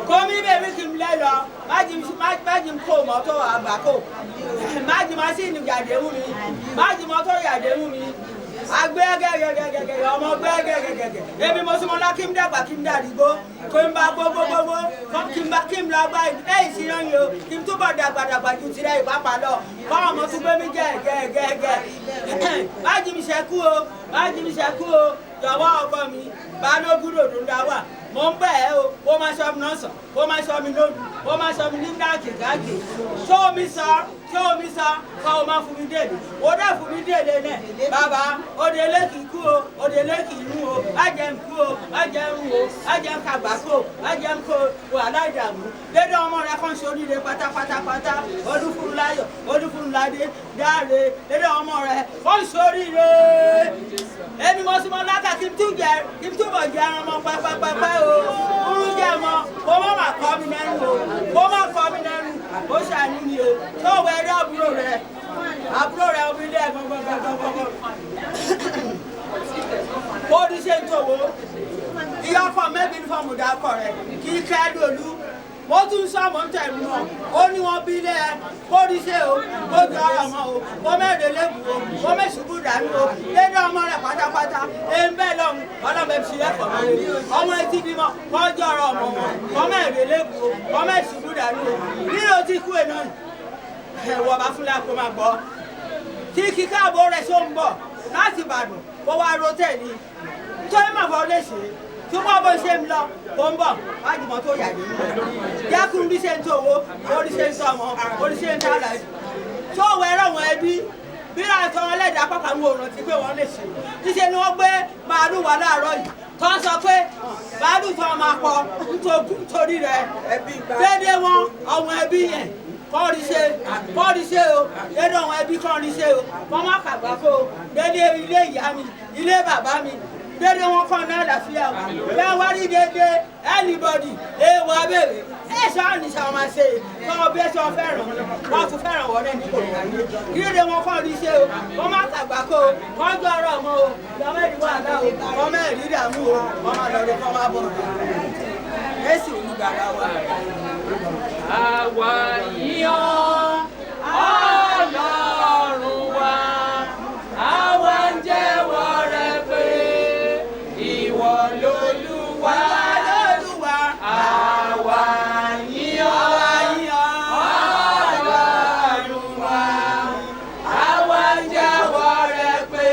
Come baby Kim Lelo, Majim Co Moto Abako. Majim Masin Gademi, Majim Moto Yademi. I beg, every Mosimola Kim Daba Kim Daddy go, come back, come back, Kim Labai, hey, see on you, Kim Tuba Daba, you today, Papa, come to baby, Majim Shakuo, Jawa for me, Bano Guru Dawa. Mombe, oh my son, no, sir. Oh my son, no, oh my son, show me, sir. How much we did. What have we did, Baba, or the lucky cool, or the lucky rule. I can cool, I can Kabako, I can cool, well, I am. They don't want to show you the pata, or the full liar, or the full lady, Daddy, they don't want to show you. Any most of my life, him to get, him to my Gamma, Papa, Urugama, Mama coming and Mama coming and Ocean, so where up, brother. I'll be there. What is it? You are from maybe from without correct. He can't do. What do someone tell me? Only one be there. What is it? What do I know? What made the level? What makes you good? I know. They don't want a pata, and belong. What I'm actually for me. I want to be more. What do I know? What made the level? What makes you good? I know. You know, this way. What I feel like for my boy. Kiki Cabo is on board. Not the Bible. What I wrote any. Tell my violation. Tomorrow, same law. Bomba. I do not tell you. There could be sent to war, or the same summer, or the same time. So where am I be? Be I told let that papa won't take one issue. This is no way, Madu Wada. Toss up, Badu Tomako, to the there won't, I will be in. Body say, they don't want to be corny sale. Mama Cabafo, then they relay Yami, you live about me. They don't want for another fear. Then what did they anybody? Eh, what baby? Eh, son is how I say. Come best of Pharaoh. What to Pharaoh or anything. You don't want for this sale. Mama Cabafo, one Garamo, Yamadi Wada, Mama Lida Moo, Mama Lord, come up. Yes, you got our. Àwa yíyọ́ Ọlọ́run wa, àwa ń jẹ́wọ́ rẹ pé ìwọ lolúwa. Àwa yíyọ́ Ọlọ́run wa, àwa ń jẹ́wọ́ rẹ pé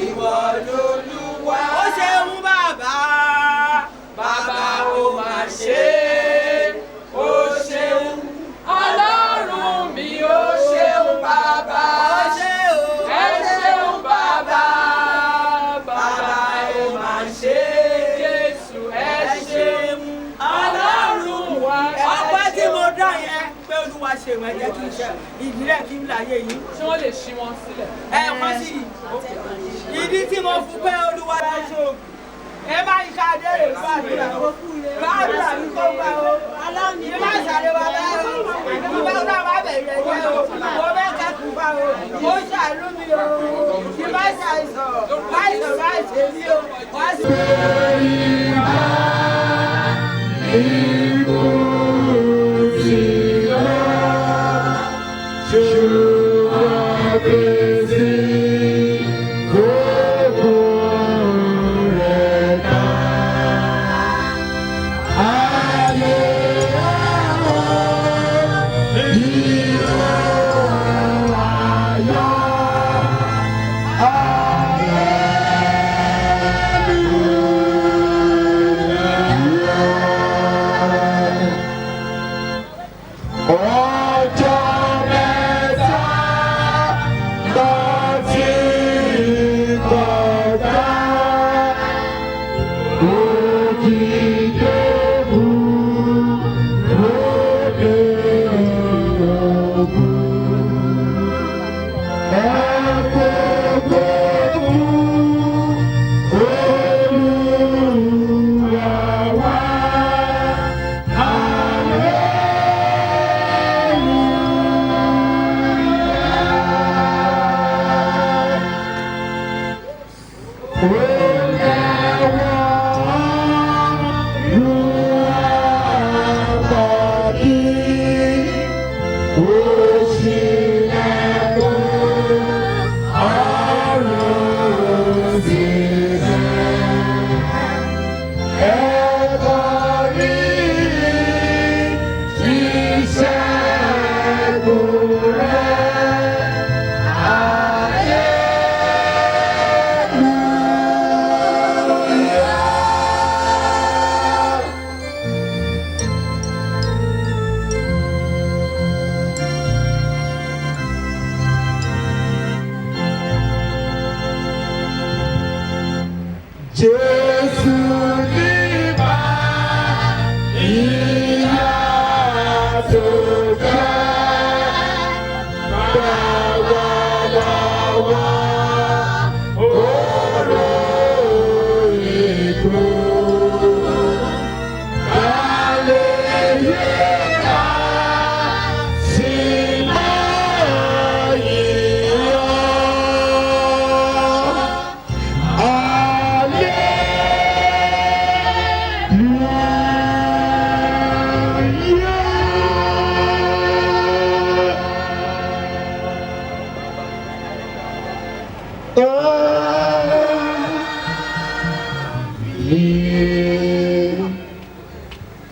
ìwọ lolúwa. Ó ṣeun bàbá, bàbá ó máa ṣe. Ṣe wọ́n jẹ́ kí iṣẹ́ ìdílé kí n láyé yìí. Ṣé wọ́n lè ṣí wọn sílẹ̀? Wọ́n sì ìdí tí mo fún pé Olúwa bá ṣe o. Ẹ bá ìka adéré gbàdúrà o. Gbàdúrà mi kó gbà o. Ìbá ìsàlẹ̀ wa bá o. Ìbá ọ̀dọ́ wa bẹ̀rẹ̀ jẹ́ o. Mo bẹ́ kẹ́kọ̀ọ́ bá o. Mo ṣàánú mi o. Ìbá ìsàìsàn. Báìsàn báìsàn mi o. Wá sí.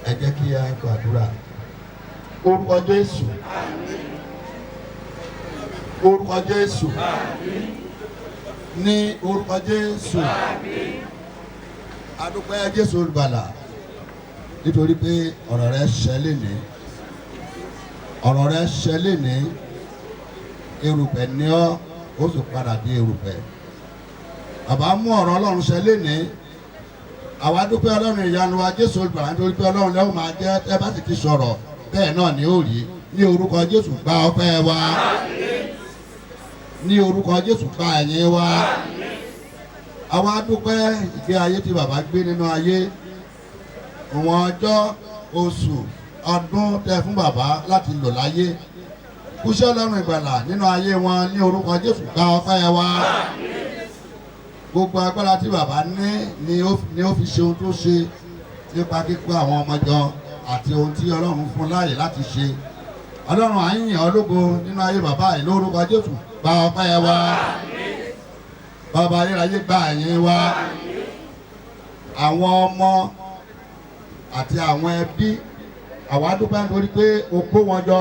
Ẹ jẹ́ kí a gbàdúrà. Orúkọ Jésù. Orúkọ Jésù. Ní orúkọ Jésù. A dúpẹ́ Jésù olùgbàlà nítorí pé ọ̀rọ̀ rẹ̀ ṣẹ lénìí. Ọ̀rọ̀ rẹ̀ ṣẹ lénìí. Erùpẹ̀ ni ọ́, ó sì padà di erùpẹ̀. Bàbá mú ọ̀rọ̀ Ọlọ́run ṣẹ lénìí. Àwa dúpẹ́ Ọlọ́run ìyanu wa Jésù olùgbàlà nítorí pé Ọlọ́run lẹ́wọ̀n máa jẹ́ ẹ bá sì ti sọ̀rọ̀ bẹ́ẹ̀ náà ni ó rí. Ní orúkọ Jésù gba ọpẹ́ wa. Ní orúkọ Jésù gba ẹ̀yìn wa. Àwa dúpẹ́ ìgbé ayé tí bàbá gbé nínú ayé. Ìwọ̀n ọjọ́, oṣù, ọdún tẹ fún bàbá láti lò láyé. Kúṣẹ́ Ọlọ́run ìgbàlà nínú ayé wọn ní orúkọ Jésù gba ọpẹ́ wa. Gbogbo agbára tí bàbá ní ni ó fi ṣe ohun tó ṣe nípa kíkọ́ àwọn ọmọ jọ àti ohun tí Ọlọ́run fún láàyè láti ṣe. Ọlọ́run à ń yìn ọ́ lógo nínú ayé bàbá yìí lórúkọ Jésù gba ọpẹ́ wa. Bàbá ayérayé gba ẹ̀yìn wa. Àwọn ọmọ àti àwọn ẹbí àwa dúpẹ́ nítorí pé o kó wọn jọ,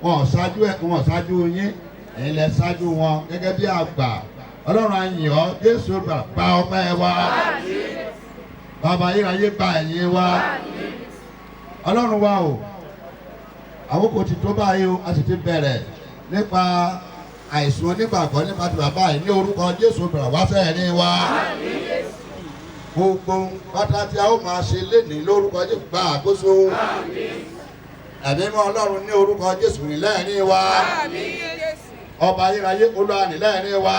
wọn ò ṣáájú yín, ẹ̀yin lẹ ṣáájú wọn gẹ́gẹ́ bí àgbà. Ọlọ́run a yìn ọ́ Jésù gba ọpẹ́ wa. Bàbá ayérayé gba ẹ̀yìn wa. Ọlọ́run wa o, àkókò ti tó báyìí o, a sì ti bẹ̀rẹ̀ nípa àìsùn onígbàgbọ́ nípa ti bàbá yìí ní orúkọ Jésù bẹ̀rẹ̀ wá fẹ́ ní wa. Gbogbo pátá tí a ó máa ṣe lénìí lórúkọ Jésù gba àkóso. Ẹ̀mí mọ́ Ọlọ́run ní orúkọ Jésù ní lẹ́ẹ̀rín wa. Ọba ayérayé Olúwa ní lẹ́ẹ̀rín wa.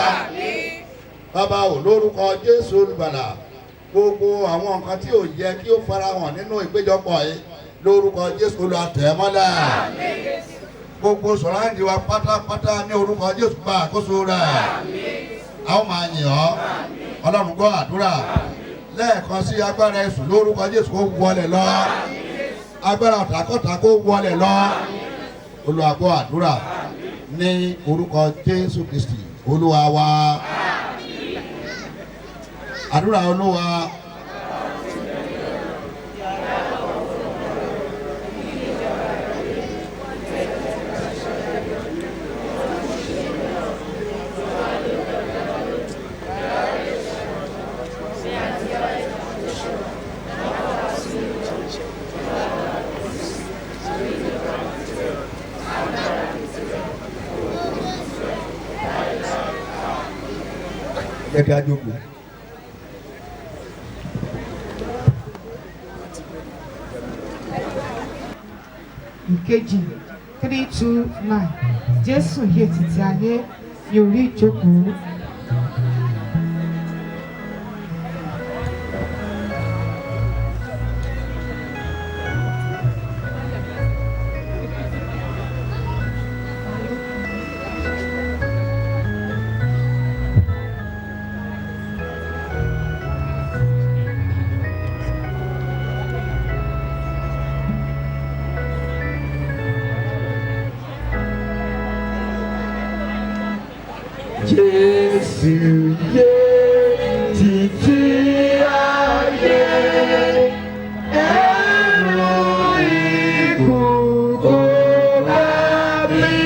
Bàbá o lórúkọ Jésù olùgbàlà gbogbo àwọn nǹkan tí ò yẹ kí ó farahàn nínú ìpéjọpọ̀ yìí lórúkọ Jésù Olúwa tẹ̀ mọ́lẹ̀. Gbogbo sọ̀rọ̀ǹdì wa pátápátá ní orúkọ Jésù gba àkóso rẹ̀. A ó máa yìn ọ́. Ọlọ́run gbọ́ àdúrà. Lẹ́ẹ̀kan sí agbára Èṣù lórúkọ Jésù kó wọlé lọ. Agbára ọ̀tàkọ́tà kó wọlé lọ. Olúwa gbọ́ àdúrà ní orúkọ Jésù Kristi Olúwa wa. Àdúrà Olúwa. Jẹ́ kí a jókòó. Ìkejì 329 Jésù yè títí ayé ní orí ìjókòó. Jésù yé títí ayé. Ẹ̀rù ikú kò bá mi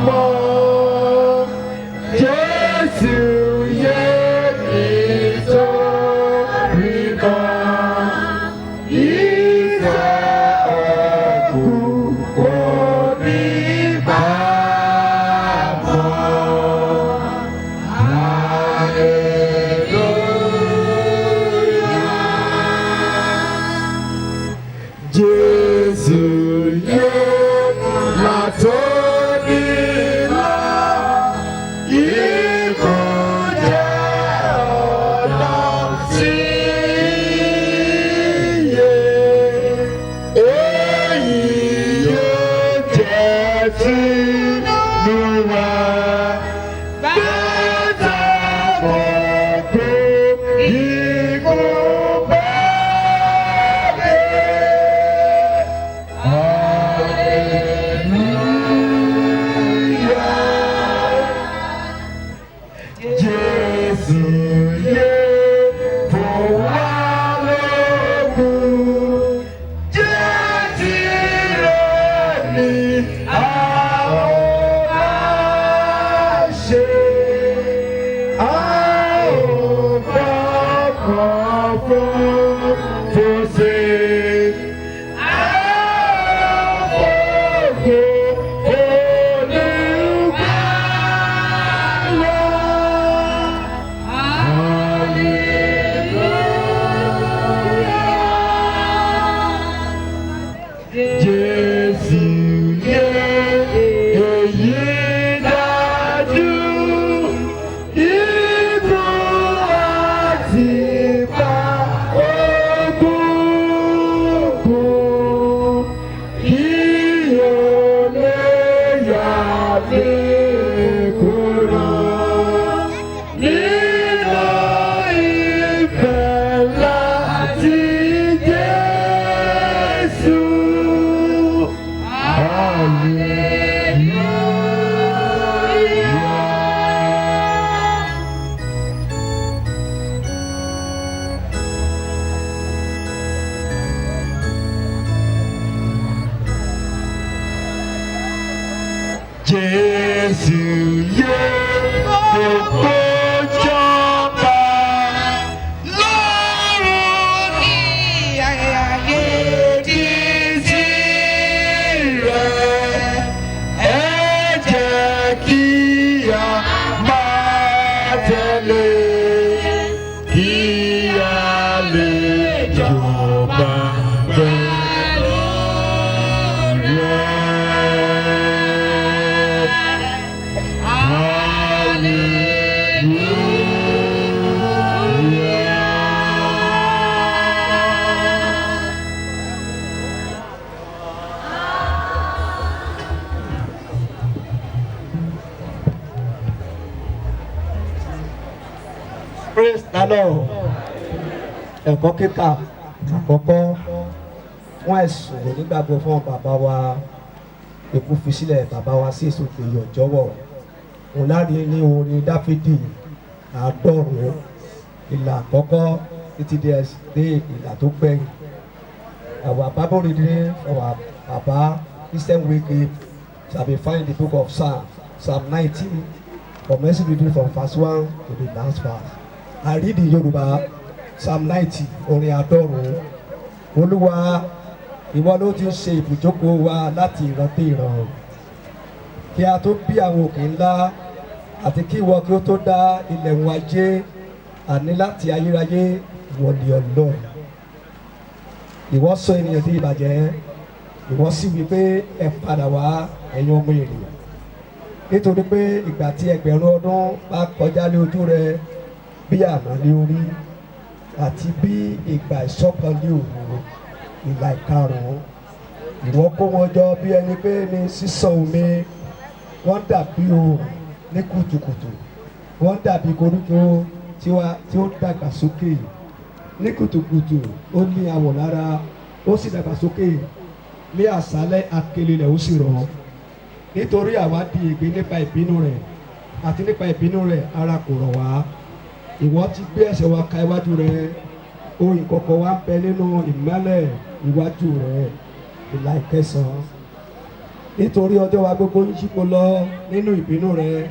mọ̀. Jésù yé nítorí kan. Ìfẹ́ òkú kò ní bá mọ̀. Jésù yé látòní lọ, ikú jẹ́ ọ̀nà sí iye. Èyí yóò jẹ́ tinú wa. Bàtà gbogbo ikú bá dé. Jésù yé fún wa lókun, jẹ́ tirẹ̀ ní àwọn àṣẹ. A ò gbọ́kàn fún fòsè. A ò fògo Olùgbàlà. Jésù yé èyí dájú, ikú àti ipa òkùnkùn kí o lè yà mí kúrò nínú ìfẹ́ láti Jésù. Jésù yé gbogbo jọba lọ́run ní ayé di tirẹ̀. Ẹ jẹ́ kí a máa tẹ̀lé, kí a lè jọba pẹ̀lú rẹ̀. Praise the Lord. Ẹ̀kọ́ kíkà àkọ́kọ́ fún ẹ̀sùn onígbàgbọ́ fún bàbá wa ikú fi sílẹ̀ bàbá wa sí èso ìpèyọ̀ jọ̀wọ́. Òun láre ní orin Dáfídì 100 ìlà àkọ́kọ́ títí dé ìlà tó gbẹ̀yìn. Our Bible reading for our Papa Christian Weekly shall be found in the book of Psalm 90, from mercy reading from verse 1 to the last verse. I read in Yoruba, Psalm 90, orin 100. Olúwa, ìwọ ló ti ń ṣe ibùjókòó wa láti ìran dé ìran. Kí a tó bí àwọn òkè ńlá àti kí ìwọ kí ó tó dá ilẹ̀ wọn ajé, àní láti ayérayé ìwọ ni Ọlọ́run. Ìwọ sọ ènìyàn di ìbàjẹ́, ìwọ sì wí pé ẹ padà wá ẹ̀yin ọmọ ènìyàn. Nítorí pé ìgbà tí ẹgbẹ̀rún ọdún bá kọjá lé ojú rẹ bí àná ní orí, àti bí ìgbà ìṣọ̀kan ní òru ìlà ìkarùn-ún. Ìwọ kó wọn jọ bí ẹni pé ní sísàn omi, wọ́n dàbí oòrùn ní kùtùkùtù, wọ́n dàbí koríko tí ó dàgbà sókè. Ní kùtùkùtù ó ní àwọ̀ lára, ó sì dàgbà sókè. Ní àṣálẹ́ akele rẹ̀ ó sì rọ̀. Nítorí àwa di ègbé nípa ìbínú rẹ̀, àti nípa ìbínú rẹ̀ ara kò rọ̀ wá. Ìwọ ti gbé ẹ̀ṣẹ̀ wa ka iwájú rẹ̀, ohun ìkọ̀kọ̀ wa ń bẹ nínú ìmọ́lẹ̀ iwájú rẹ̀. Ìlà ìkẹsàn-án. Nítorí ọjọ́ wa gbogbo ń yípo lọ nínú ìbínú rẹ̀,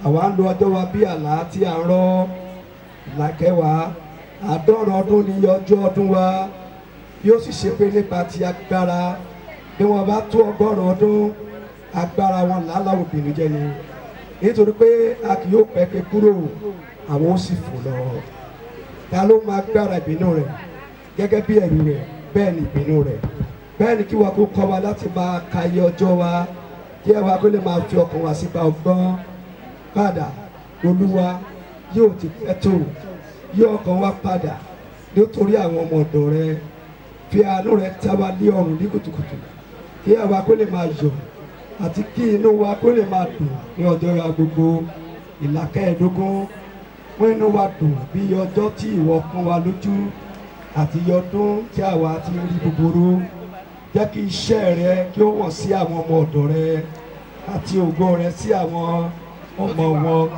àwa ń lo ọjọ́ wa bí àlá tí a ń rọ́. Ìlà kẹwàá. 70 ọdún ni ọjọ́ ọdún wa, bí ó sì ṣe pé nípa ti agbára, bí wọ́n bá tó 100 ọdún, agbára wọn làálàá obìnrin jẹ́ ni. Nítorí pé a kì yóò pẹ́ ké kúrò, àwọn ó sì fò lọ. Ta ló máa gbára ìbínú rẹ̀? Gẹ́gẹ́ bí ẹ̀rù rẹ̀, bẹ́ẹ̀ ni ìbínú rẹ̀. Bẹ́ẹ̀ ni kí wa kó kọ́ wa láti máa ka iye ọjọ́ wa, kí ẹ wa kó lè máa fi ọkàn wa sípa ọgbọ́n. Padà, Olúwa yóò ti pẹ́ tó, yí ọkàn wa padà nítorí àwọn ọmọ ọ̀dọ̀ rẹ. Fi àánú rẹ tẹ́ wa lé ọrùn ní kùtùkùtù, kí ẹ wa kó lè máa yọ̀ àti kí inú wa kó lè máa dùn ní ọjọ́ ya gbogbo. Ìlà kẹẹ̀ẹ́dógún. Mú inú wa dùn bí ọjọ́ tí ìwọ pọ́n wa lójú àti ọdún tí àwa ti rí búburú. Jẹ́ kí iṣẹ́ rẹ kí ó wọ̀n sí àwọn ọmọ ọ̀dọ̀ rẹ àti ògo rẹ sí àwọn ọmọ wọn.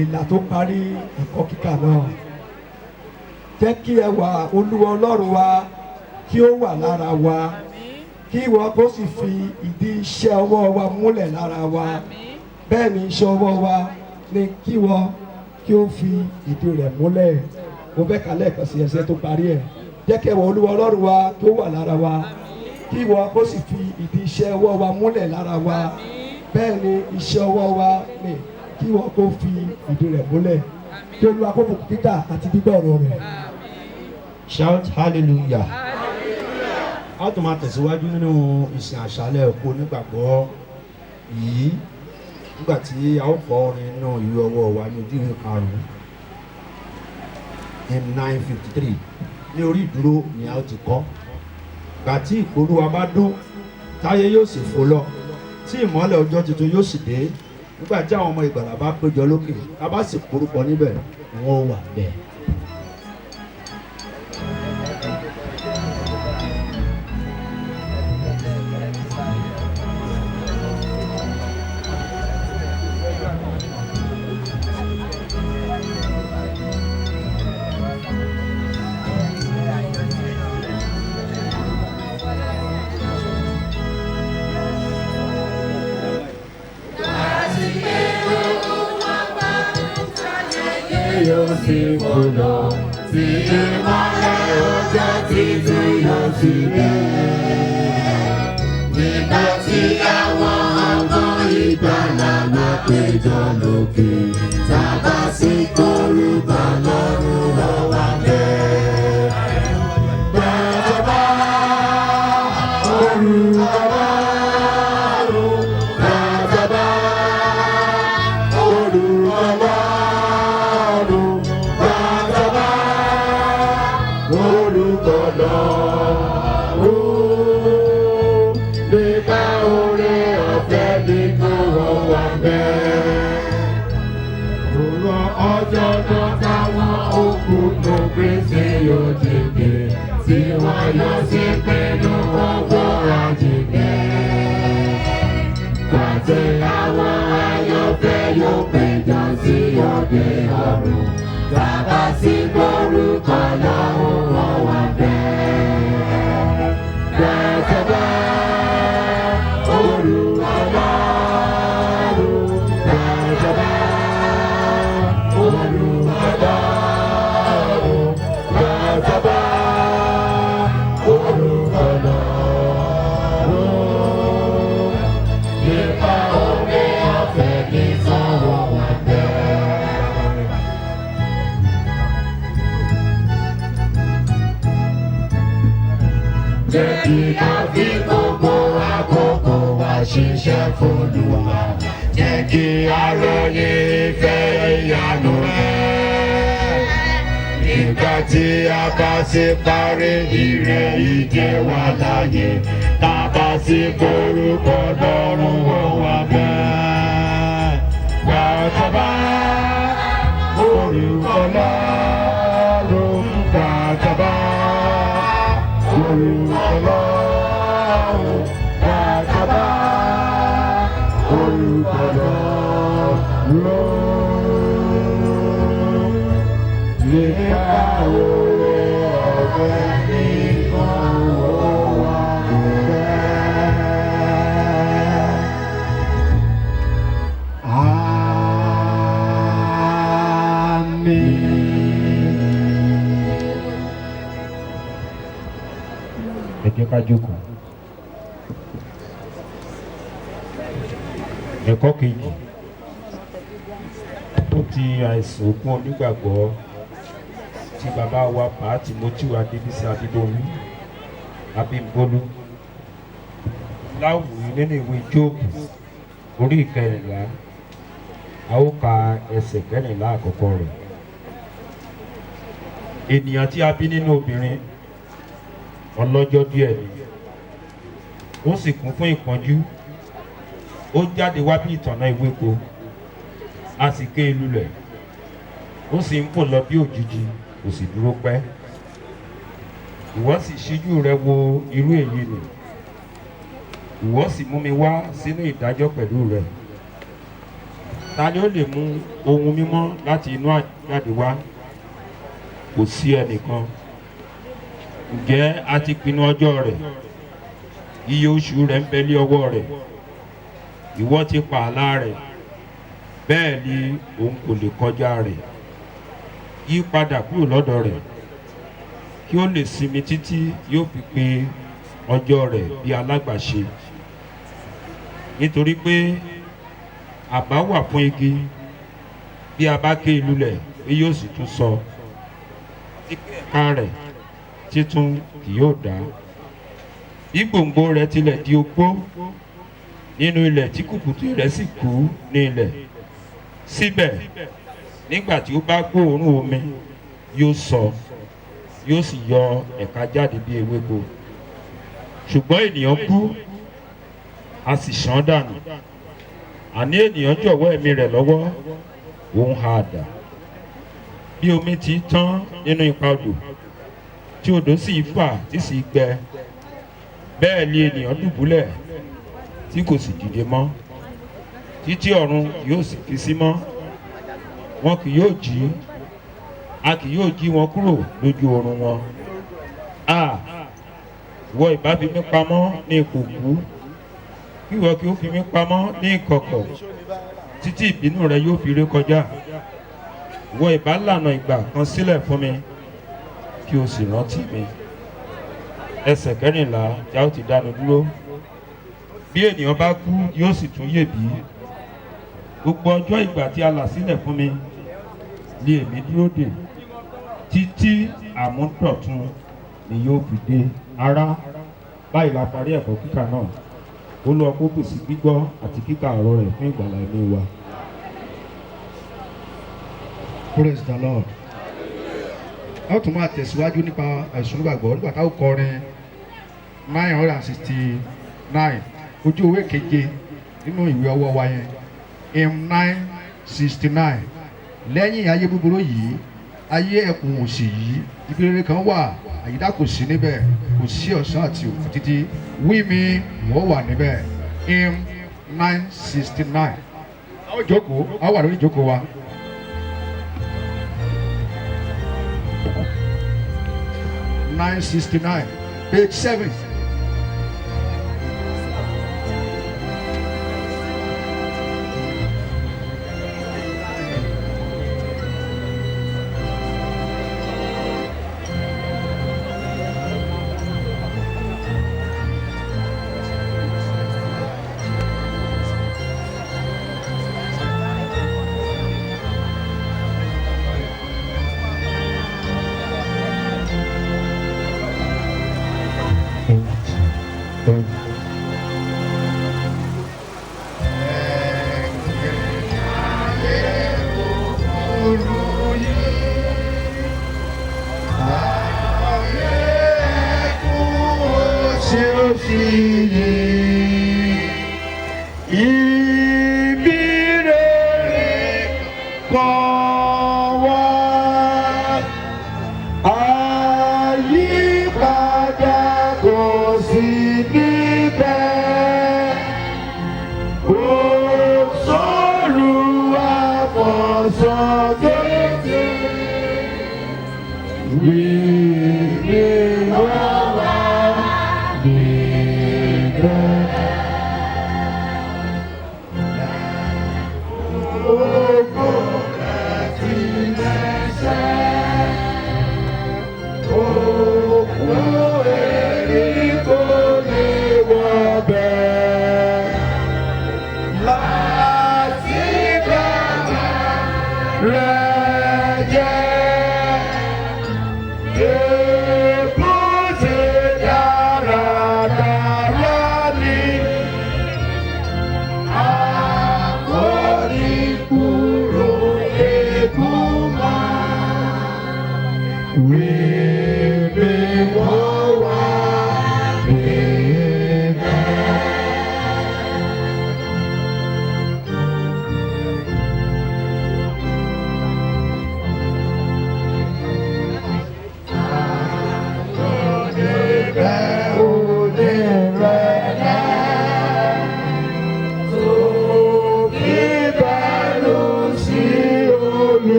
Ìlà tó parí ẹ̀kọ́ kíkà náà. Jẹ́ kí ẹwà Olúwa Ọlọ́run wa kí ó wà lára wa, kí ìwọ kó sì fi ìdí iṣẹ́ ọwọ́ wa múlẹ̀ lára wa. Bẹ́ẹ̀ ni iṣẹ́ ọwọ́ wa ni kí ìwọ kí ó fi ìdí rẹ̀ múlẹ̀. Mo fẹ́ kà lẹ́ẹ̀kan sí ẹsẹ̀ tó parí ẹ̀. Jẹ́ kí ẹwà Olúwa Ọlọ́run wa kí ó wà lára wa, kí ìwọ kó sì fi ìdí iṣẹ́ ọwọ́ wa múlẹ̀ lára wa. Bẹ́ẹ̀ ni iṣẹ́ ọwọ́ wa ni kí ìwọ kó fi ìdí rẹ̀ múlẹ̀. Kí Olúwa kó bùkún kíkà àti gbígbọ́ ọ̀rọ̀ rẹ̀. Shout hallelujah. A tún máa tẹ̀síwájú nínú ìsìn àṣálẹ̀ òkú onígbàgbọ́ yìí nígbà tí a ó kọ orin náà ìwé ọwọ́ wa ní ojú ìwé karùn-ún hymn 953 ní orí ìdúró ni a ó ti kọ. Gbà tí ìpolú wa bá dún, táyé yóò sì fò lọ, tí ìmọ́lẹ̀ ọjọ́ tuntun yóò sì dé, nígbà tí àwọn ọmọ ìgbàlà bá péjọ lókè, tá bá sì porúkọ níbẹ̀, wọn ó wà bẹ́ẹ̀. Yóò sì kùnà tí ìmọ́lẹ̀ ọjọ́ títún yóò sì dé. Nígbà tí àwọn ọmọ ìgbàlà lọ péjọ lókè, tàbá sí korúkọ lọ́rùn lọ́wọ́ bẹ́ẹ̀. Gbàjọba orúkọ lọ́rùn, gbàjọba orúkọ lọ́rùn. Nípa oore ọ̀fẹ́ ní kò wọ́n wà bẹ́ẹ̀. Òrò ọjọ́ náà táwọn òkú tó Kristi yóò dìde, tí wọ́n yóò sì pinnu ọwọ́ àjíǹde. Pàtẹ àwọn àyànfẹ́ yóò péjọ sí òde ọ̀run, bàbá sí gbórúkọ lọ́hùn wọ́n wà bẹ́ẹ̀. Gbàjọba Olúwa lọ́run, gbàjọba Olúwa lọ́run, gbàjọba Olúwa lọ́run. Nípa oore ọ̀fẹ́ ní sọ̀rọ̀ wà bẹ́ẹ̀. Jẹ́ kí a fi gbogbo àkókò wa ṣiṣẹ́ fún Olúwa. Jẹ́ kí a ròyìn ìfẹ́ ìyanu rẹ̀. Nígbà tí a bá sì parí ìrẹ̀ ìje wa láyé, tá a bá sì forúkọ lọ́rùn wọn wà bẹ́ẹ̀. Gbàjọba orúkọ lọ́rùn, gbàjọba orúkọ lọ́rùn, gbàjọba orúkọ lọ́rùn. lè ká oore ọ̀fẹ́ nìkan ó wà bẹ́ẹ̀. Ẹ jẹ́ ká jókòó. Ẹ̀kọ́ kejì ó ti àìsàn òkun onígbàgbọ́ tí bàbá wa pa Timothy Adébísí Adébólú Abímbólú láwùí nínú ìwé Jóòbù orí ìkẹrìnlá a ó ka ẹsẹ̀ kẹrìnlá àkọ́kọ́ rẹ̀. Ènìyàn tí a bí nínú obìnrin ọlọ́jọ́ díẹ̀ ni ó sì kún fún ìpọ́njú, ó jáde wá bí ìtànná ewéko, a sì ké e lulẹ̀, ó sì ń fò lọ bí òjìji, kò sì dúró pẹ́. Ìwọ sì ṣíjú rẹ wo irú èyí nì, ìwọ sì mú mi wá sínú ìdájọ́ pẹ̀lú rẹ. Ta ni ó lè mú ohun mímọ́ láti inú àjáde wá? Kò sí ẹnìkan. Ǹjẹ́ a ti pinnu ọjọ́ rẹ̀? Iye oṣù rẹ̀ ń bẹ lé ọwọ́ rẹ̀. Ìwọ ti pa àlá rẹ̀, bẹ́ẹ̀ ni òun kò lè kọjá rẹ̀. Yí padà kúrò lọ́dọ̀ rẹ̀, kí ó lè sinmi títí yóò fi pé ọjọ́ rẹ̀ bí alágbàṣe. Nítorí pé àbá wà fún igi, bí a bá ké e lulẹ̀ bí yóò sì tún sọ. Ẹ̀ka rẹ̀ títún kì yóò dá. Bí gbòǹgbò rẹ̀ tilẹ̀ di ogbó nínú ilẹ̀ tí kùkùté rẹ̀ sì kú ní ilẹ̀, síbẹ̀ nígbà tí ó bá gbóòórùn omi yóò sọ, yóò sì yọ ẹ̀ka jáde bí ewéko. Ṣùgbọ́n ènìyàn kú, a sì ṣán dànù. Àní ènìyàn jọ̀wọ́ ẹ̀mí rẹ̀ lọ́wọ́, òun ha àdá. Bí omi ti tán nínú ipa odò, tí odò sì fà tí sì gbẹ, bẹ́ẹ̀ ni ènìyàn dùbúlẹ̀ tí kò sì dìde mọ́, títí ọ̀run yóò sì fi sí mọ́. Wọn kì yóò jí, a kì yóò jí wọn kúrò lójú oorun wọn. Ìwọ ìbá fi mí pamọ́ ní ipò òkú, kí ìwọ kí ó fi mí pamọ́ ní ìkọ̀kọ̀ títí ìbínú rẹ yóò fi ré kọjá. Ìwọ ìbá lànà ìgbà kan sílẹ̀ fún mi, kí o sì rántí mi. Ẹsẹ̀ kẹrìnlá tí a ó ti dánu dúró. Bí ènìyàn bá kú yóò sì tún yè bí. Gbogbo ọjọ́ ìgbà tí a là sílẹ̀ fún mi ni èmi dúró dè, títí àmúdọ̀tun ni yóò fi dé. Ará, báyìí la parí ẹ̀kọ́ kíkà náà. Olúwa kó pèsè gbígbọ́ àti kíkà ọ̀rọ̀ rẹ̀ fún ìgbàlà ẹ̀mí wa. Praise the Lord. A ó tún máa tẹ̀síwájú nípa àìsùn nígbàgbọ́ nígbà táwọn kọrin 969 ojú ewé keje nínú ìwé ọwọ́ wa yẹn, hymn 969. Lẹ́yìn ayé búburú yìí, ayé ẹkùn òsì yìí, ibi rere kan wà, àyídá kò sí níbẹ̀, kò sí ọ̀sán àti òkú títí, wí mi wọ́n wà níbẹ̀. Hymn 969. A ó jókòó, a wà lórí ìjókòó wa. 969, page 7. Olúwa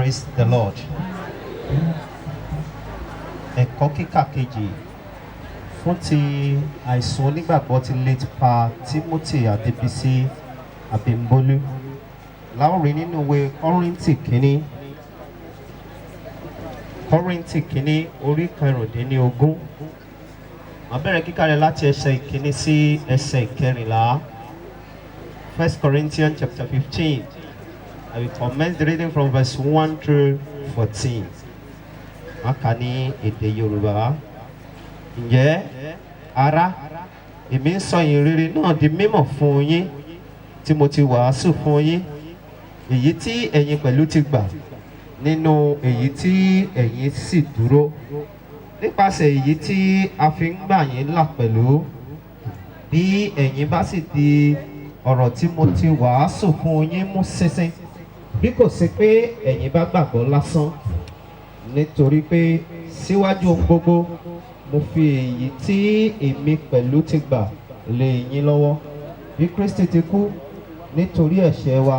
Praise the Lord. Ẹ̀kọ́ kíkà kejì fún ti àìsàn onígbàgbọ́ ti late pa Timothy Adébísí Abímbólú. Láwòrán nínú ìwé Kọ́ríńtì kínní orí kẹrìndínlógún. Màá bẹ̀rẹ̀ kíkà rẹ̀ láti ẹsẹ̀ ìkíní sí ẹsẹ̀ ìkẹrìnlá. 1 Corinthians chapter 15. I will commence the reading from verse 1 through 14. Màá kà ní èdè Yorùbá. Ǹjẹ́ ará, èmi ń sọ ìyìnrere náà di mímọ̀ fún yín tí mo ti wàásù fún yín, èyí tí ẹ̀yin pẹ̀lú ti gbà, nínú èyí tí ẹ̀yin sì dúró, nípasẹ̀ èyí tí a fi ń gbà yín là pẹ̀lú, bí ẹ̀yin bá sì di ọ̀rọ̀ tí mo ti wàásù fún yín mú ṣinṣin, bí kò sí pé ẹ̀yin bá gbàgbọ́ lásán. Nítorí pé síwájú ohun gbogbo mo fi èyí tí èmi pẹ̀lú ti gbà lé yín lọ́wọ́, bí Kristi ti kú nítorí ẹ̀ṣẹ̀ wa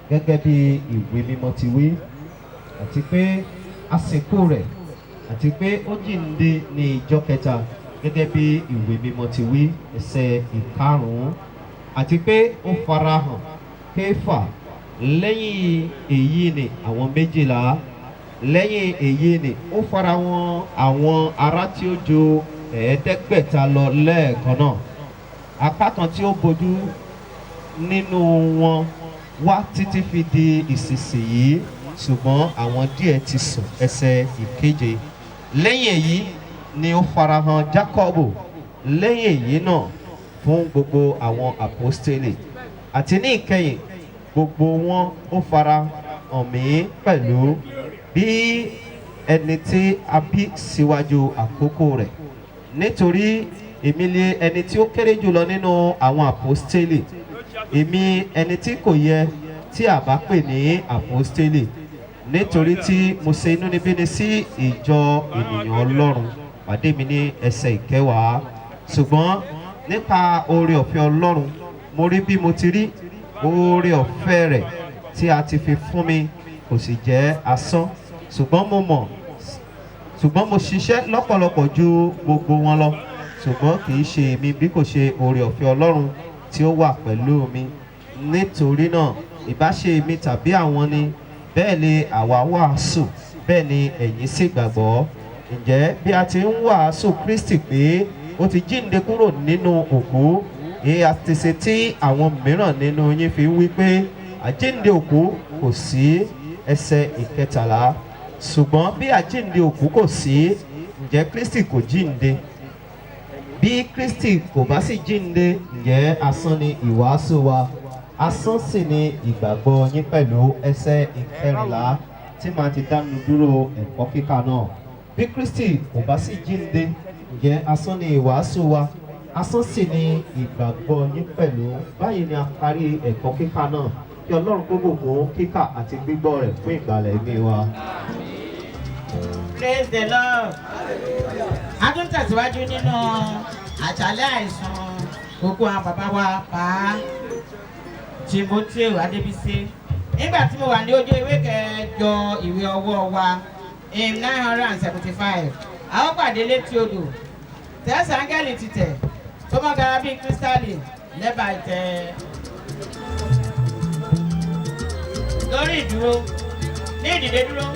gẹ́gẹ́ bí ìwé mímọ́ ti wí, àti pé a sìnkú rẹ̀, àti pé ó jíǹde ní ìjọ́ kẹta gẹ́gẹ́ bí ìwé mímọ́ ti wí, ẹsẹ̀ ìkarùn-ún, àti pé ó farahàn Kéfà, lẹ́yìn èyí ni àwọn 12, lẹ́yìn èyí ni ó farahàn àwọn ará tí ó ju 500 lọ lẹ́ẹ̀kan náà. Apá kan tí ó bojú nínú wọn wá títí fi di ìsinsìnyí, ṣùgbọ́n àwọn díẹ̀ ti sùn. Ẹsẹ̀ ìkeje. Lẹ́yìn èyí ni ó farahàn Jákọ́bù, lẹ́yìn èyí náà fún gbogbo àwọn àpọ́stélì, àti ní ìkẹyìn gbogbo wọn ó farahàn mí pẹ̀lú bí ẹni tí a bí síwájú àkókò rẹ̀. Nítorí èmi lé ẹni tí ó kéré jùlọ nínú àwọn àpọ́stélì, èmi ẹni tí kò yẹ tí a bá pè ní àpọ́stélì, nítorí tí mo ṣe inúnibíni sí ìjọ ènìyàn Ọlọ́run. Pàdé mi ní ẹsẹ̀ ìkẹwàá. Ṣùgbọ́n nípa oore ọ̀fẹ́ Ọlọ́run mo rí bí mo ti rí, oore ọ̀fẹ́ rẹ̀ tí a ti fi fún mi kò sì jẹ́ asán. Ṣùgbọ́n mo ṣiṣẹ́ lọ́pọ̀lọpọ̀ ju gbogbo wọn lọ, ṣùgbọ́n kì í ṣe èmi bí kò ṣe oore ọ̀fẹ́ Ọlọ́run tí ó wà pẹ̀lú mi. Nítorí náà ìbá ṣe èmi tàbí àwọn ni, bẹ́ẹ̀ ni àwa wàásù, bẹ́ẹ̀ ni ẹ̀yin sì gbàgbọ́. Ǹjẹ́ bí a ti ń wàásù Kristi pé ó ti jíǹde kúrò nínú òkú, èyí àti ṣe tí àwọn mìíràn nínú yín fi wí pé àjíǹde òkú kò sí. Ẹsẹ̀ ìkẹtàlá. Ṣùgbọ́n bí àjíǹde òkú kò sí, ǹjẹ́ Kristi kò jíǹde? Bí Kristi kò bá sì jíǹde, ǹjẹ́ asán ni ìwàásù wa, asán sì ni ìgbàgbọ́ yín pẹ̀lú. Ẹsẹ̀ ìkẹrìnlá tí màá ti dánu dúró ẹ̀kọ́ kíkà náà. Bí Kristi kò bá sì jíǹde, ǹjẹ́ asán ni ìwàásù wa, asán sì ni ìgbàgbọ́ yín pẹ̀lú. Báyìí ni a parí ẹ̀kọ́ kíkà náà. Kí Ọlọ́run kó bùkún kíkà àti gbígbọ́ rẹ̀ fún ìgbàlẹ̀ ẹ̀mí wa. Praise the Lord. A tún tẹ̀síwájú nínú àṣálẹ́ àìsàn gbogbo àwọn bàbá wa pa Timothy Adébísí. Nígbà tí mo wà ní ojú ìwé kẹjọ ìwé ọwọ́ wa, hymn 975, a ó pàdé létí odò, tẹ̀sán áńgẹ́lì ti tẹ̀ tó mọ́ gara bíi kírísítálì lẹ́bàá ìtẹ́. Lórí ìdúró, ní ìdìde dúró.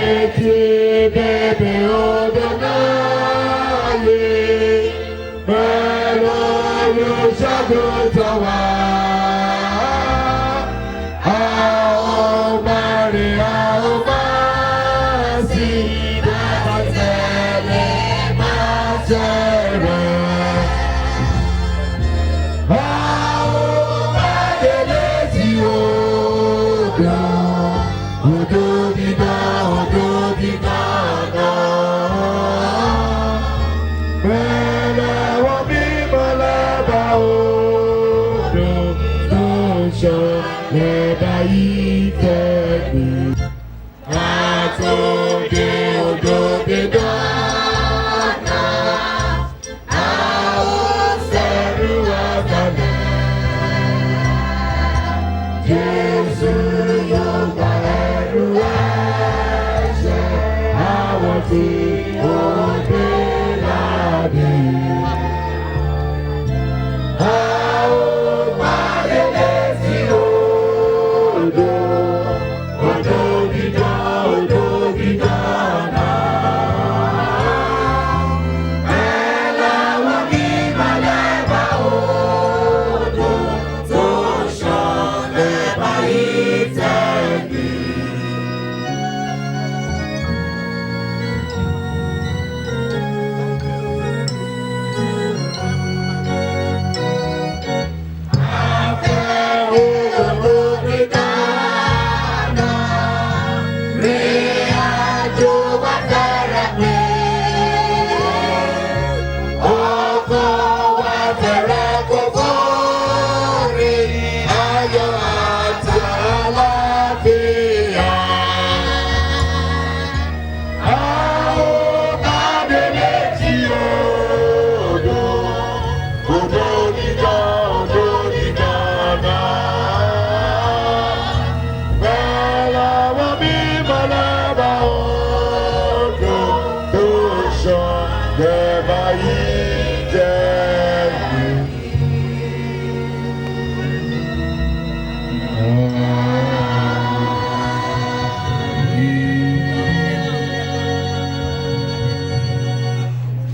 létí bèbè odò náà yé pẹ̀lú olùṣègùn tó wà. A ó máa rìn, a ó máa sì máa tẹ̀lé máa tẹ̀lé. A ó máa délé sí odò. Odò dídá náà. Bẹ̀rẹ̀ wọ́n mímọ́ lábà odò tó ṣàn lẹ́bà yìí tẹ̀lé. Àtòdè odò dídá náà. A ó sẹ́rù wa kalẹ̀. Jésù yóò gba ẹrù ẹ̀ṣẹ̀ àwọn tí ó gbé láàbí. A ó pàdé létí odò, odò dídá náà. Bẹ́ẹ̀ làwọn mímọ́ lẹ́bà odò tó ṣàn lẹ́bà yìí tẹ̀lé.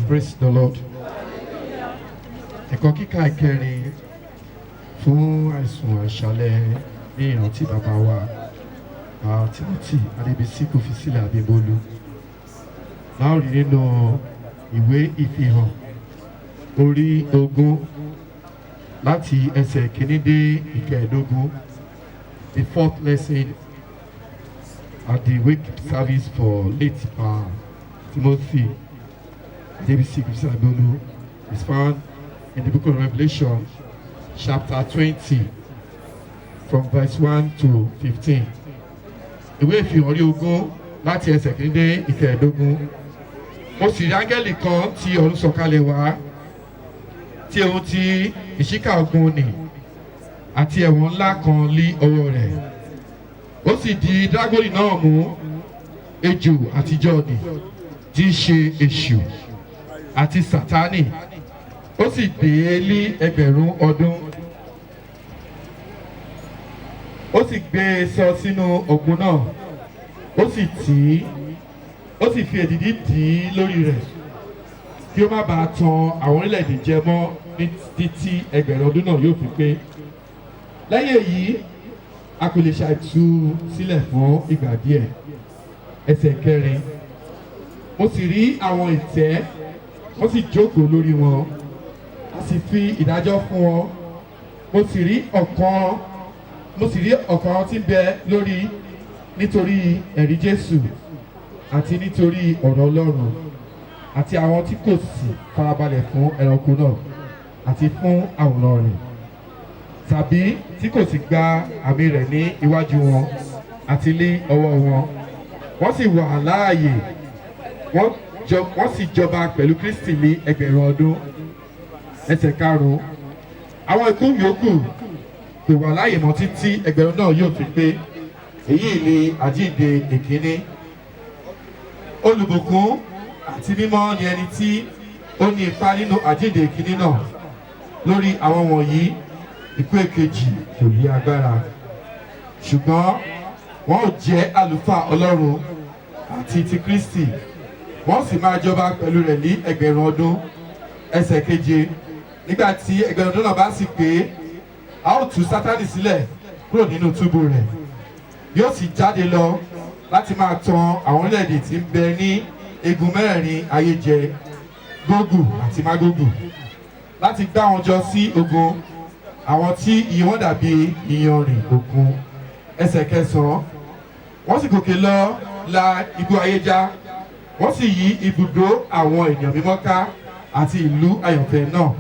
Praise the Lord. Ẹ̀kọ́ kíkà ìkẹrin fún àìsùn àṣálẹ́ ní ìrántí bàbá wa Timothy Adébísí kò fi sílẹ̀ Abímbọ́lú. Láòrí nínú ìwé ìfihàn orí 20 láti ẹsẹ̀ kìíní dé ìkẹẹ̀dógún, the 4th lesson at the wake service for late Timothy Adébísí kò fi sílẹ̀ Abímbọ́lú is found in the book of Revelation chapter 20 from verse 1 to 15. Ìwé ìfihàn orí 20 láti ẹsẹ̀ kìíní dé ìkẹẹ̀dógún. Mo sì rí áńgẹ́lì kan tí ọ̀run sọ̀kalẹ̀ wá, tí ohun ti ìṣíkà ọ̀gbun nì àti ẹ̀wọ̀n ńlá kan lé ọwọ́ rẹ̀. Ó sì di dágórì náà mú, ejò àtijọ́ nì tí í ṣe èṣù àti Sátánì. Ó sì dè lé ẹgbẹ̀rún ọdún. Ó sì gbé e sọ sínú ọ̀gbun náà. Ó sì tì í. Ó sì fi èdìdì dì í lórí rẹ̀ kí ó má bàa tan àwọn orílẹ̀-èdè jẹ mọ́ ní títí ẹgbẹ̀rún ọdún náà yóò fi pé. Lẹ́yìn èyí, a kò lè ṣàìtú sílẹ̀ fún ìgbà díẹ̀. Ẹsẹ̀ kẹrin. Mo sì rí àwọn ìtẹ́, wọ́n sì jókòó lórí wọn, a sì fi ìdájọ́ fún wọn. Mo sì rí ọ̀kan tí ń bẹ lórí nítorí ẹ̀rí Jésù àti nítorí ọ̀rọ̀ Ọlọ́run, àti àwọn tí kò sì farabalẹ̀ fún ẹranko náà àti fún àwòrán rẹ̀, tàbí tí kò sì gba àmì rẹ̀ ní iwájú wọn àti ní ọwọ́ wọn. Wọ́n sì wà láàyè, wọ́n sì jọba pẹ̀lú Kristi ní ẹgbẹ̀rún ọdún. Ẹsẹ̀ karùn-ún. Àwọn ikú yòókù kò wà láàyè mọ́ títí ẹgbẹ̀rún náà yóò fi pé. Èyí ni àjíǹde ìkíní. Olùbùkún àti mímọ́ ni ẹni tí ó ní ipa nínú àjíǹde ìkíní náà. Lórí àwọn wọ̀nyí, ikú èkejì kò ní agbára. Ṣùgbọ́n wọn ò jẹ́ àlùfáà Ọlọ́run àti ti Kristi wọ́n sì máa jọba pẹ̀lú rẹ̀ ní ẹgbẹ̀rún ọdún. Ẹsẹ̀ keje, nígbà tí ẹgbẹ̀rún ọdún náà bá sì pé a ó tú Sátánì sílẹ̀ kúrò nínú túbú rẹ̀, yóò sì jáde lọ láti máa tan àwọn orílẹ̀-èdè tí ń bẹ ní egun mẹ́rẹ̀ẹ̀rin ayé jẹ, Gógù àti Mágógù, láti gbá wọn jọ sí ogun, àwọn tí iye wọn dàbí iyanrìn òkun. Ẹsẹ̀ kẹsàn-án, wọ́n sì gòkè lọ la igbó ayé já, wọ́n sì yí ibùdó àwọn ènìyàn mímọ́ ká àti ìlú àyànfẹ́ náà.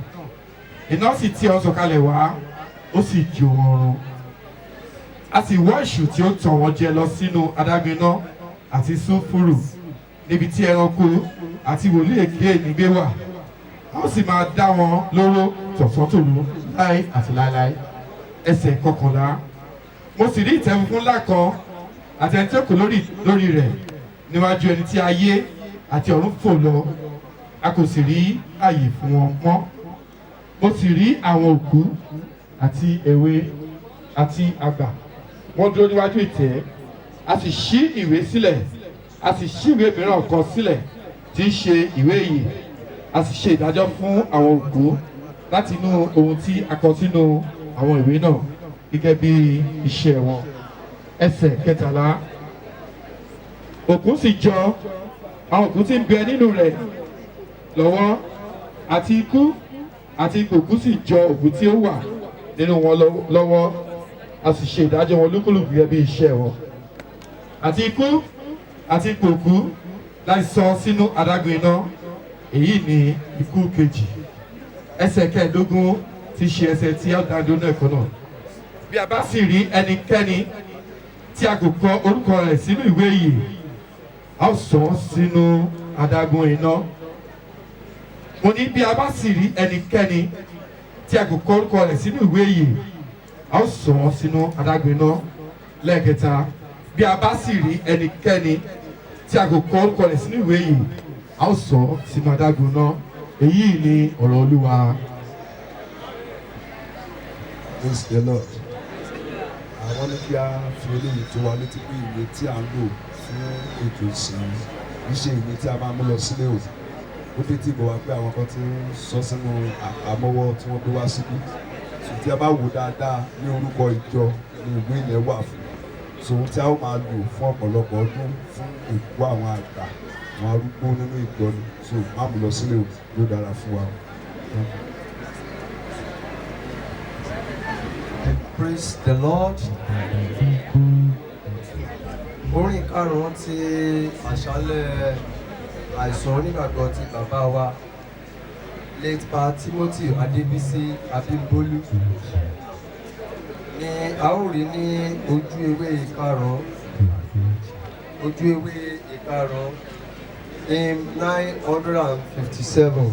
Iná sì tì wọ́n sọ̀kalẹ̀ wá, ó sì jó wọn run. A sì wọ́ èṣù tí ó tàn wọ́n jẹ lọ sínú adágún iná àti sulfuru, níbi tí ẹranko àti wòlíì èké nígbé wà. A ó sì máa dá wọn lóró tọ̀sán-tòru láé àti láéláé. Ẹsẹ̀ kọkànlá, mo sì rí ìtẹ́ funfun ńlá kan àti ẹni tí ó kò lórí rẹ̀ níwájú ẹni tí ayé àti ọ̀run fò lọ, a kò sì rí àyè fún wọn mọ́. Mo sì rí àwọn òkú àti èwe àti àgbà, wọ́n dúró níwájú ìtẹ́, a sì ṣí ìwé sílẹ̀, a sì ṣí ìwé mìíràn kan sílẹ̀ tí í ṣe ìwé ìyè, a sì ṣe ìdájọ́ fún àwọn òkú láti inú ohun tí a kọ sínú àwọn ìwé náà gẹ́gẹ́ bí iṣẹ́ wọn. Ẹsẹ̀ kẹtàlá, òkú sì jọ àwọn òkú tí ń bẹ nínú rẹ̀ lọ́wọ́, àti ikú àti ìkòkú sì jọ òkú tí ó wà nínú wọn lọ́wọ́, a sì ṣe ìdájọ́ wọn lúkúlùkù gẹ́gẹ́ bí iṣẹ́ wọn. Àti ikú àti ìkòkú láti sọ sínú adágún iná, èyí ni ikú kejì. Ẹsẹ̀ kẹẹ̀ẹ́dógún ti ṣe ẹsẹ̀ tí a dá dúró ẹ̀kọ́ náà. Bí a bá sì rí ẹnikẹ́ni tí a kò kọ orúkọ rẹ̀ sínú ìwé yìí, a ó sọ ọ́ sínú adágún iná. Mo ní bí a bá sì rí ẹnikẹ́ni tí a kò kọ orúkọ rẹ̀ sínú ìwé yìí, a ó sọ ọ́ sínú adágún iná. Lẹ́ẹ̀kẹta, bí a bá sì rí ẹnikẹ́ni tí a kò kọ orúkọ rẹ̀ sínú ìwé yìí, a ó sọ ọ́ sínú adágún iná. Èyí ni ọ̀rọ̀ Olúwa. Praise the Lord. Àwọn ní kí a fi eléyìí tó wa létí pé ìwé tí a ń lò fún ètò ìsìn kì í ṣe ìwé tí a máa mú lọ sílé o. Ó dé tí mo wá pé àwọn kan ti ń sọ sínú àpamọ́wọ́ tí wọ́n gbé wá síbí. So tí a bá wò dáadáa ní orúkọ ìjọ ni ìwé yẹn wà fún. So ohun tí a ó máa lò fún ọ̀pọ̀lọpọ̀ ọdún fún ìkú àwọn àgbà, àwọn arúgbó nínú ìjọ ni. So má mú lọ sílé o, yóò dára fún wa. Praise the Lord. Orin karùn-ún ti àṣálẹ̀ àìsàn onígbàgbọ́ ti bàbá wa late pa Timothy Adébísí Abímbólú ni a ó rí ní ojú ewé ìkarùn-ún hymn 957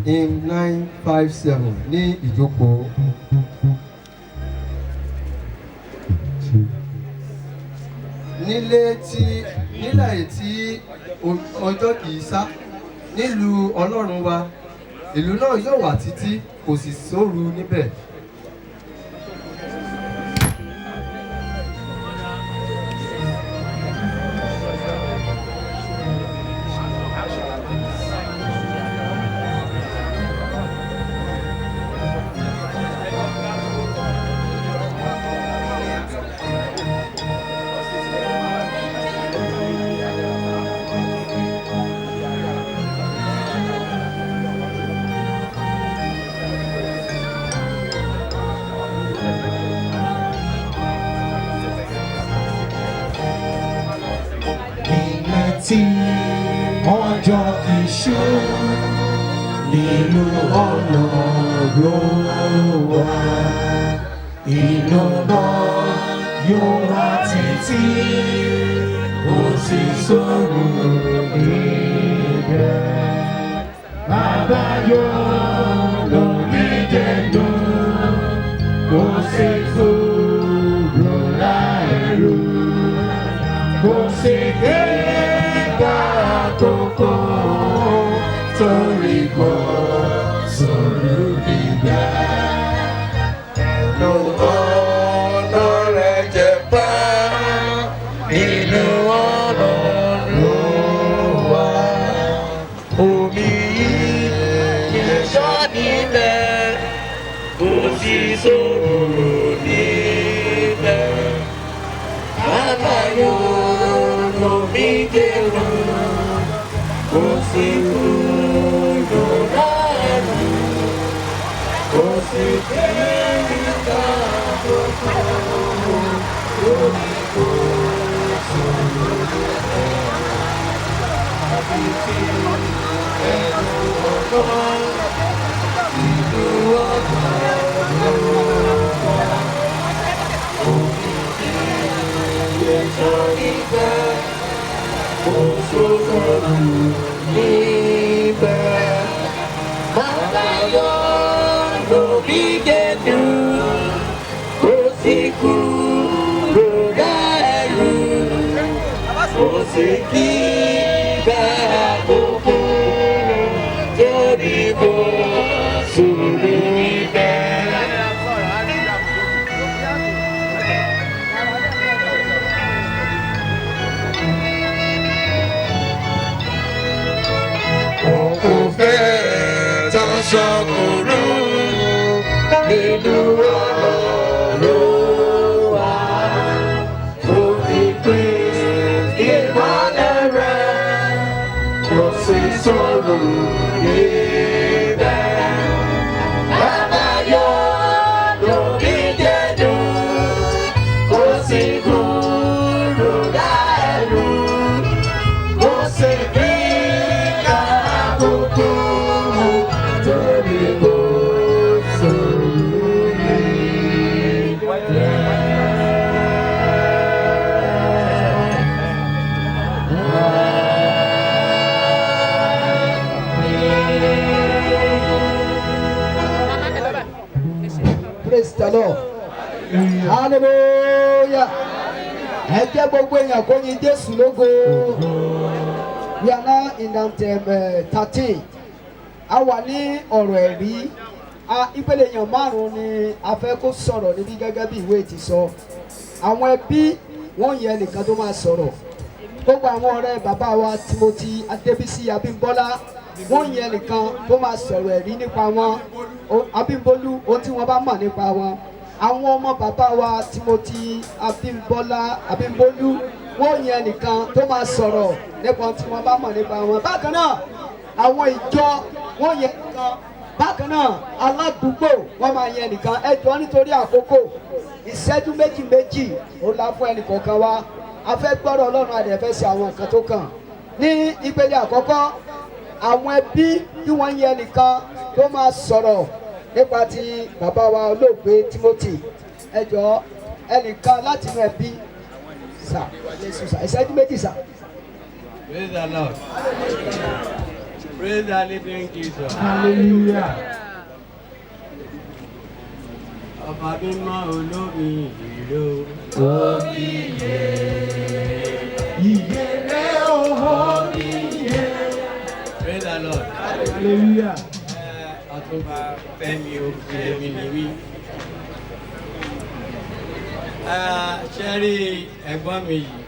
hymn 957 ní ìjókòó. nílẹ̀ tí ọjọ́ kìí sá nílùú Ọlọ́run wa, ìlú náà yóò wà títí kò sì sóru níbẹ̀. Tí ọjọ́ ìṣú nínú Ọlọ́run wa, inú náà yóò wá títí ó sì sọ̀rọ̀ níbẹ̀. Bàbá yóò lórí jẹ̀dùn kó sì kúrò láìrò, kó sì dé àkókò torí kò sọ̀rọ̀ nígbà. Ẹnu ọ̀nà rẹ̀ jẹ́ pa, inú ọ̀nà yóò lómi dèrò kò sí kúrò lẹ́nu kò sí kéríkà tó kọ́ lórí kò sọ̀rọ̀ lẹ́nu àbí tí ẹnu ọgbọ́n ìlú ọgbọ́n lórúkọ omi tí ẹ̀ṣọ́ ibẹ̀ kò sọ̀rọ̀ níbẹ̀. Bàbá yọ lórí dẹ́nu kò sí kúrò lẹ́nu kò sí kí bẹ́ẹ̀ àkókò torí kò sọ̀rọ̀ ibẹ̀. Kò fẹ́ tán sọkùnrù nínú ọ̀rọ̀ wa. Kò ní pín ìmọ̀lẹ̀ rẹ̀, kò sì sọ̀rọ̀ níbẹ̀. Bàbá yọ lórí dẹ́nu, kò sì kúrò lẹ́nu, kò sì bí àkókò torí kò sọ̀rọ̀ Praise the Lord. Hallelujah. Ẹ jẹ́ gbogbo èèyàn kó yin Jésù lógo. We are now in anthem 13. A wà ní ọ̀rọ̀ ẹ̀rí. Ìpele èèyàn márùn-ún ni a fẹ́ kó sọ̀rọ̀ níbí gẹ́gẹ́ bí ìwé ti sọ. Àwọn ẹbí wọ́n yẹ nìkan tó máa sọ̀rọ̀. Gbogbo àwọn ọ̀rẹ́ bàbá wa Timothy Adébísí Abímbọ́lá wọ́n yẹ nìkan tó máa sọ̀rọ̀ ẹ̀rí nípa wọn. Abímbólú ohun tí wọ́n bá mọ̀ nípa wọn. Àwọn ọmọ bàbá wa Timothy Abímbólú wọ́n yẹ nìkan tó máa sọ̀rọ̀ nípa ohun tí wọ́n bá mọ̀ nípa wọn. Bákan náà àwọn ìjọ wọ́n yẹ nìkan. Bákan náà aládùúgbò wọ́n máa yẹ nìkan. Ẹ jọ̀ọ́ nítorí àkókò ìṣẹ́jú méjì méjì ó la fún ẹnìkọ̀ọ̀kan wa. A fẹ́ gbọ́rọ̀ Ọlọ́run àdẹ̀ fẹ́ ṣe àwọn nǹkan tó kàn. Ní ìpele àkọ́kọ́ àwọn ẹbí tí wọ́n yẹ nìkan tó máa sọ̀rọ̀ nípa ti bàbá wa olóògbé Timothy. Ẹ jọ̀ọ́ ẹnìkan láti inú ẹbí sà Jésù sà ìṣẹ́jú méjì sà. Praise the Lord. Praise the living Jesus. Hallelujah. Ọba mímọ́ olómi ìró. Omiye, ìyèrè omiye. Praise the Lord. Hallelujah. Ọ̀túnba Fẹ́mi Òkèèmí ni wí. Ṣé rí ẹ̀gbọ́n mi yìí?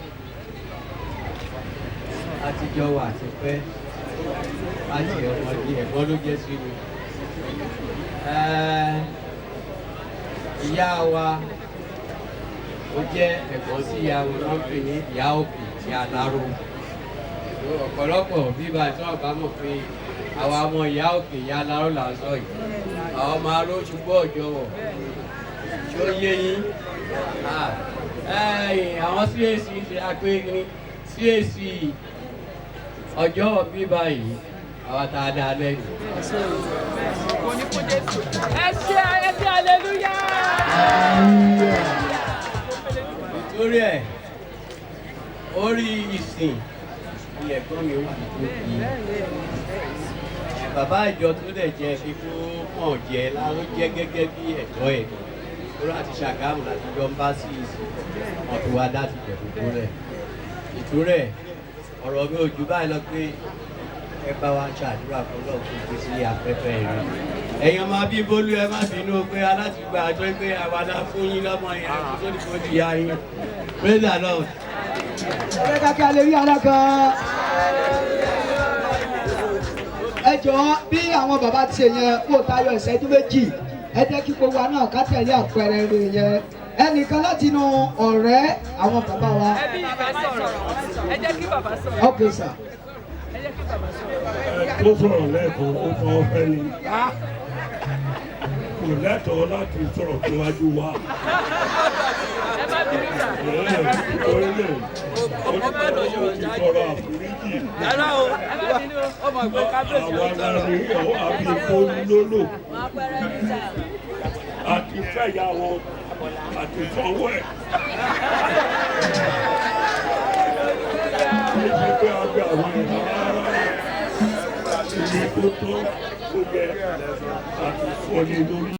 Àtijọ́ wà ti pẹ́. Láti ọmọdé ẹ̀gbọ́n ló jẹ́ sí mi. Ìyá wa ó jẹ́ ẹ̀gbọ́n sí ìyá wọn ló ń pè ní ìyá òkè tí a láró. Ọ̀pọ̀lọpọ̀ bíbá tí wọ́n bá mọ̀ pé àwa ọmọ ìyá òkè ìyá láró là ń sọ yìí. Àwọn ọmọ aró ṣùgbọ́n ọjọ́ wọ̀. Ṣó yé yín? Àwọn CAC ṣe àpéyìn CAC ọjọ́ bíbá yìí àwa tá a dá lẹ́yìn. Ẹ ṣe aleluya. Nítorí ẹ̀ orí ìsìn ni ẹ̀gbọ́n mi wà tó kí bàbá ìjọ tó dẹ̀ jẹ́ ikú pọ̀ jẹ́ láró jẹ́ gẹ́gẹ́ bí ẹ̀tọ́ ẹ̀ lórí àti Ṣàgámù láti jọ ń bá sí ìsìn wọn tó wá láti jẹ̀ gbogbo rẹ̀ ìtúrẹ̀ ọ̀rọ̀ mi ò jù báyìí lọ pé ẹ bá wa ṣàdúrà fún Ọlọ́run tó gbé sí afẹ́fẹ́ rẹ̀ ẹ̀yin ọmọ Abímbólú ẹ má bínú pé alátìgbà àjọ pé àwa la fún yín lọ́mọ yẹn àti tó ní kó di ya yín praise the Lord. Ẹ ká kí aleluya alákan. Ẹ jọ̀ọ́ bí àwọn bàbá ti ṣe yẹn kó tayọ ìṣẹ́jú méjì ẹ jẹ́ kí gbogbo wa náà ká tẹ̀lé àpẹẹrẹ rẹ̀ yẹn ẹnìkan láti inú ọ̀rẹ́ àwọn bàbá wa. ẹbí ìfẹ́ sọ̀rọ̀ ẹ jẹ́ kí bàbá sọ̀rọ̀. ok sir. ẹ jẹ́ kí bàbá sọ̀rọ̀. tó sọ̀rọ̀ lẹ́ẹ̀kan ó fọ́ fẹ́ ni kò lẹ́tọ̀ọ́ láti sọ̀rọ̀ síwájú wa. ẹ má bínú sà. orílẹ̀ sọ̀rọ̀ àforíjì. yàrá o ẹ má bínú ọmọ ìgbẹ́ kábíyèsí ló àwọn sọ̀rọ̀. alárin àbí ìpolólò àti fẹ́yà wọn àti sanwó ẹ̀. Níbi pé a gbé àwọn ìlú rárá ibi tó tó tó yẹ àti fọ́ni lórí.